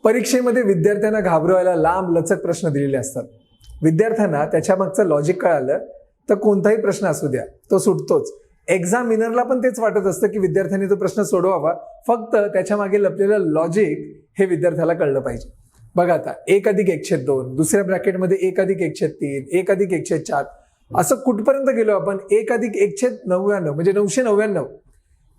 परीक्षेमध्ये विद्यार्थ्यांना घाबरवायला लांब लचक प्रश्न दिलेले असतात. विद्यार्थ्यांना त्याच्या मागचं लॉजिक कळालं तर कोणताही प्रश्न असू द्या तो सुटतोच. एक्झामिनरला पण तेच वाटत असतं की विद्यार्थ्यांनी तो प्रश्न सोडवावा, फक्त त्याच्या मागे लपलेलं लॉजिक हे विद्यार्थ्याला कळलं पाहिजे. बघा आता 1+1/2, दुसऱ्या ब्रॅकेटमध्ये 1+1/3, 1+1/4, असं कुठपर्यंत गेलो आपण? 1+1/99 म्हणजे 999.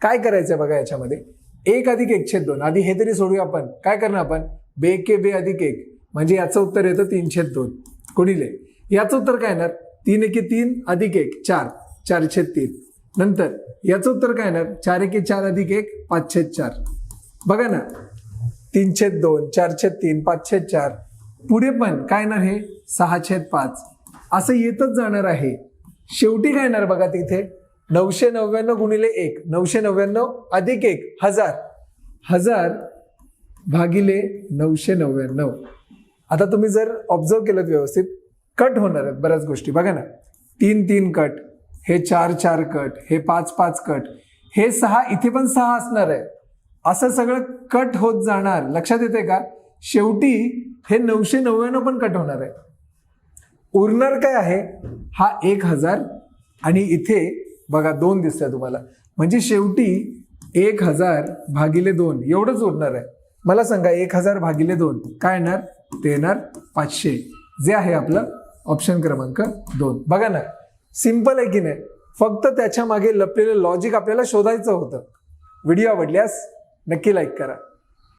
काय करायचंय बघा याच्यामध्ये? 1+1/2. आधी हे तरी सोडूया आपण. काय करणार आपण? 2 म्हणजे याचं उत्तर येतं 3/2 गुणिले याचं उत्तर काय येणार? 3×1=3 +1 4 4/3. नंतर याचं उत्तर काय येणार? 4×1=4 +1 5/4. बघा ना, 3/2 4/3 5/4. पुढे पण काय येणार? हे 6/5 असं येतच जाणार आहे. शेवटी काय येणार बघा तिथे? 999 गुणिले 1, 999 +1 1000, 1000 भागिले 999. आता तुम्ही जर ऑब्झर्व केलं व्यवस्थित, कट होणार आहेत बऱ्याच गोष्टी. बघा ना, 3 कट, हे 4 कट, हे 5 कट, हे 6, इथे पण 6 असणार आहे. असं सगळं कट होत जाणार. लक्षात येते का? शेवटी हे 999 पण कट होणार आहे. उरणार काय आहे? हा 1000 आणि इथे बघा 2 दिसतंय तुम्हाला, म्हणजे शेवटी 1000 भागिले 2 एवढंच उरणार आहे. मला सांगा 1000 भागिले 2 काय येणार? ते येणार 500, जे आहे आपलं ऑप्शन क्रमांक 2. बघा ना, सिंपल आहे की नाही? फक्त त्याच्या मागे लपलेलं लॉजिक आपल्याला शोधायचं होतं. व्हिडिओ आवडल्यास नक्की लाईक करा.